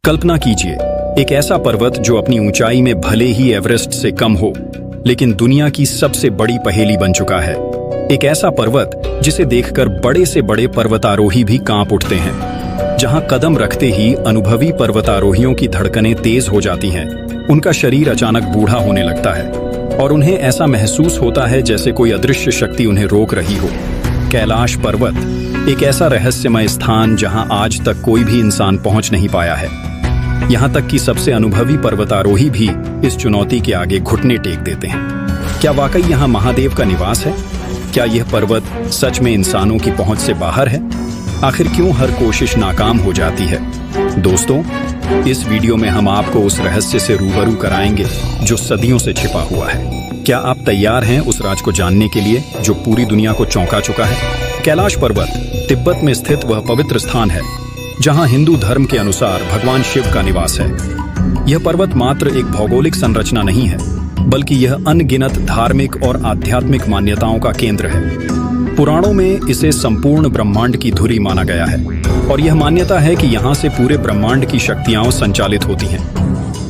कल्पना कीजिए, एक ऐसा पर्वत जो अपनी ऊंचाई में भले ही एवरेस्ट से कम हो, लेकिन दुनिया की सबसे बड़ी पहेली बन चुका है। एक ऐसा पर्वत जिसे देखकर बड़े से बड़े पर्वतारोही भी कांप उठते हैं, जहां कदम रखते ही अनुभवी पर्वतारोहियों की धड़कनें तेज हो जाती हैं, उनका शरीर अचानक बूढ़ा होने लगता है और उन्हें ऐसा महसूस होता है जैसे कोई अदृश्य शक्ति उन्हें रोक रही हो। कैलाश पर्वत एक ऐसा रहस्यमय स्थान जहां आज तक कोई भी इंसान पहुंच नहीं पाया है। यहां तक कि सबसे अनुभवी पर्वतारोही भी इस चुनौती के आगे घुटने टेक देते हैं। क्या वाकई यहां महादेव का निवास है? क्या यह पर्वत सच में इंसानों की पहुंच से बाहर है? आखिर क्यों हर कोशिश नाकाम हो जाती है? दोस्तों, इस वीडियो में हम आपको उस रहस्य से रूबरू कराएंगे जो सदियों से छिपा हुआ है। क्या आप तैयार हैं उस राज को जानने के लिए जो पूरी दुनिया को चौंका चुका है? कैलाश पर्वत तिब्बत में स्थित वह पवित्र स्थान है जहां हिंदू धर्म के अनुसार भगवान शिव का निवास है। यह पर्वत मात्र एक भौगोलिक संरचना नहीं है, बल्कि यह अनगिनत धार्मिक और आध्यात्मिक मान्यताओं का केंद्र है। पुराणों में इसे संपूर्ण ब्रह्मांड की धुरी माना गया है और यह मान्यता है कि यहाँ से पूरे ब्रह्मांड की शक्तियां संचालित होती हैं।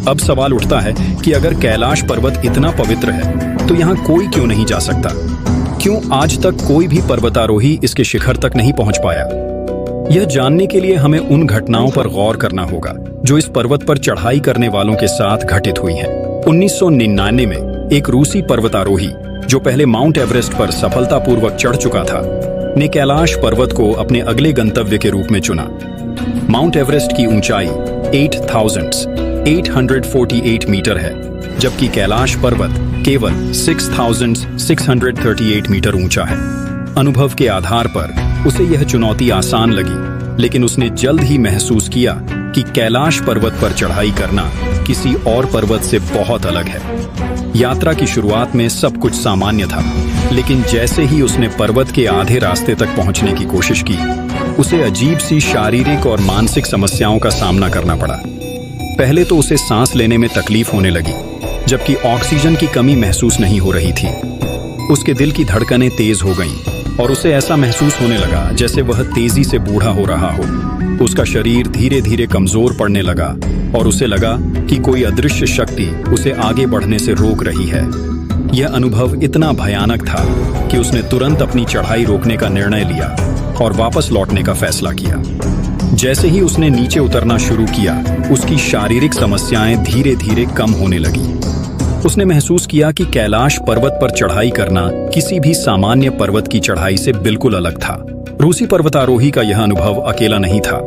अब सवाल उठता है कि अगर कैलाश पर्वत इतना पवित्र है तो यहाँ कोई क्यों नहीं जा सकता? क्यों आज तक कोई भी पर्वतारोही इसके शिखर तक नहीं पहुंच पाया? यह जानने के लिए हमें उन घटनाओं पर गौर करना होगा जो इस पर्वत पर चढ़ाई करने वालों के साथ घटित हुई हैं। 1999 में एक रूसी पर्वतारोही जो पहले माउंट एवरेस्ट पर सफलतापूर्वक चढ़ चुका था, ने कैलाश पर्वत को अपने अगले गंतव्य के रूप में चुना। माउंट एवरेस्ट की ऊंचाई 8,848 मीटर है, जबकि कैलाश पर्वत केवल 6,638 मीटर ऊंचा है। अनुभव के आधार पर उसे यह चुनौती आसान लगी, लेकिन उसने जल्द ही महसूस किया कि कैलाश पर्वत पर चढ़ाई करना किसी और पर्वत से बहुत अलग है। यात्रा की शुरुआत में सब कुछ सामान्य था, लेकिन जैसे ही उसने पर्वत के आधे रास्ते तक पहुंचने की कोशिश की, उसे अजीब सी शारीरिक और मानसिक समस्याओं का सामना करना पड़ा। पहले तो उसे सांस लेने में तकलीफ होने लगी, जबकि ऑक्सीजन की कमी महसूस नहीं हो रही थी। उसके दिल की धड़कनें तेज हो गईं और उसे ऐसा महसूस होने लगा जैसे वह तेजी से बूढ़ा हो रहा हो। उसका शरीर धीरे धीरे कमजोर पड़ने लगा और उसे लगा कि कोई अदृश्य शक्ति उसे आगे बढ़ने से रोक रही है। यह अनुभव इतना भयानक था कि उसने तुरंत अपनी चढ़ाई रोकने का निर्णय लिया और वापस लौटने का फैसला किया। जैसे ही उसने नीचे उतरना शुरू किया, उसकी शारीरिक समस्याएं धीरे धीरे कम होने लगी। उसने महसूस किया कि कैलाश पर्वत पर चढ़ाई करना किसी भी सामान्य पर्वत की चढ़ाई से बिल्कुल अलग था। रूसी पर्वतारोही का यह अनुभव अकेला नहीं था।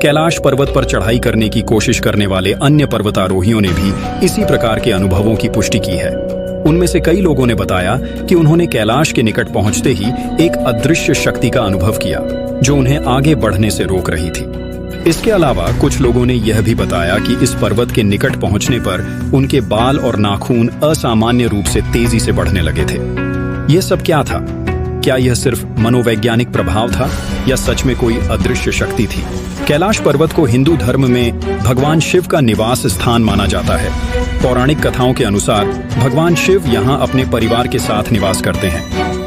कैलाश पर्वत पर चढ़ाई करने की कोशिश करने वाले अन्य पर्वतारोहियों ने भी इसी प्रकार के अनुभवों की पुष्टि की है। उनमें से कई लोगों ने बताया कि उन्होंने कैलाश के निकट पहुंचते ही एक अदृश्य शक्ति का अनुभव किया जो उन्हें आगे बढ़ने से रोक रही थी। इसके अलावा कुछ लोगों ने यह भी बताया कि इस पर्वत के निकट पहुंचने पर उनके बाल और नाखून असामान्य रूप से तेजी से बढ़ने लगे थे। यह सब क्या था? क्या यह सिर्फ मनोवैज्ञानिक प्रभाव था या सच में कोई अदृश्य शक्ति थी? कैलाश पर्वत को हिंदू धर्म में भगवान शिव का निवास स्थान माना जाता है। पौराणिक कथाओं के अनुसार भगवान शिव यहाँ अपने परिवार के साथ निवास करते हैं।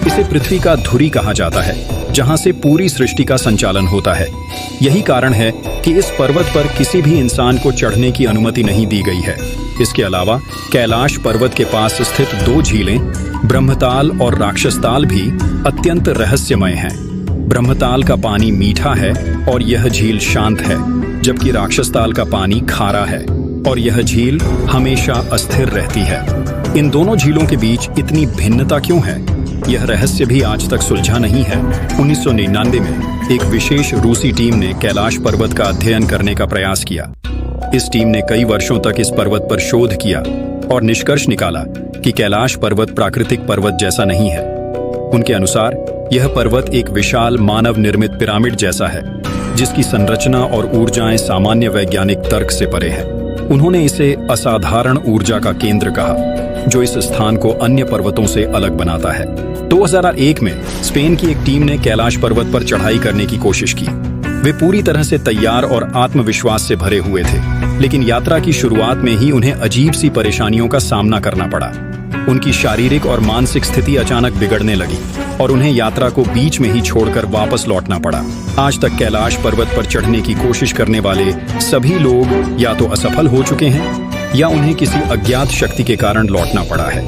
इसे पृथ्वी का धुरी कहा जाता है, जहाँ से पूरी सृष्टि का संचालन होता है। यही कारण है कि इस पर्वत पर किसी भी इंसान को चढ़ने की अनुमति नहीं दी गई है। इसके अलावा कैलाश पर्वत के पास स्थित दो झीलें, ब्रह्मताल और राक्षसताल भी अत्यंत रहस्यमय हैं। ब्रह्मताल का पानी मीठा है और यह झील शांत है, जबकि राक्षसताल का पानी खारा है और यह झील हमेशा अस्थिर रहती है। इन दोनों झीलों के बीच इतनी भिन्नता क्यों है? यह रहस्य भी आज तक सुलझा नहीं है। 1999 में एक विशेष रूसी टीम ने कैलाश पर्वत का अध्ययन करने का प्रयास किया। इस टीम ने कई वर्षों तक इस पर्वत पर शोध किया और निष्कर्ष निकाला कि कैलाश पर्वत प्राकृतिक पर्वत जैसा नहीं है। उनके अनुसार यह पर्वत एक विशाल मानव निर्मित पिरामिड जैसा है, जिसकी संरचना और ऊर्जाएं सामान्य वैज्ञानिक तर्क से परे है। उन्होंने इसे असाधारण ऊर्जा का केंद्र कहा, जो इस स्थान को अन्य पर्वतों से अलग बनाता है। 2001 में स्पेन की एक टीम ने कैलाश पर्वत पर चढ़ाई करने की कोशिश की। वे पूरी तरह से तैयार और आत्मविश्वास से भरे हुए थे, लेकिन यात्रा की शुरुआत में ही उन्हें अजीब सी परेशानियों का सामना करना पड़ा। उनकी शारीरिक और मानसिक स्थिति अचानक बिगड़ने लगी और उन्हें यात्रा को बीच में ही छोड़कर वापस लौटना पड़ा। आज तक कैलाश पर्वत पर चढ़ने की कोशिश करने वाले सभी लोग या तो असफल हो चुके हैं या उन्हें किसी अज्ञात शक्ति के कारण लौटना पड़ा है।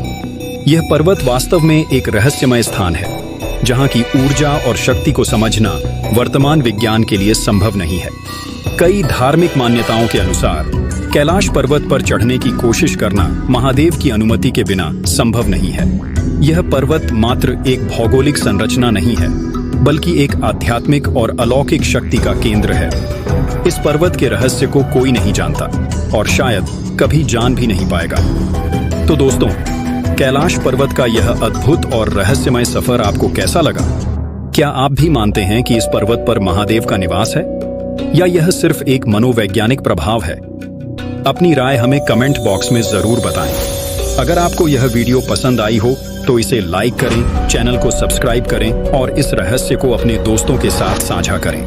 यह पर्वत वास्तव में एक रहस्यमय स्थान है जहां की ऊर्जा और शक्ति को समझना वर्तमान विज्ञान के लिए संभव नहीं है। कई धार्मिक मान्यताओं के अनुसार कैलाश पर्वत पर चढ़ने की कोशिश करना महादेव की अनुमति के बिना संभव नहीं है। यह पर्वत मात्र एक भौगोलिक संरचना नहीं है, बल्कि एक आध्यात्मिक और अलौकिक शक्ति का केंद्र है। इस पर्वत के रहस्य को कोई नहीं जानता और शायद कभी जान भी नहीं पाएगा। तो दोस्तों, कैलाश पर्वत का यह अद्भुत और रहस्यमय सफर आपको कैसा लगा? क्या आप भी मानते हैं कि इस पर्वत पर महादेव का निवास है या यह सिर्फ एक मनोवैज्ञानिक प्रभाव है? अपनी राय हमें कमेंट बॉक्स में जरूर बताएं। अगर आपको यह वीडियो पसंद आई हो तो इसे लाइक करें, चैनल को सब्सक्राइब करें और इस रहस्य को अपने दोस्तों के साथ साझा करें।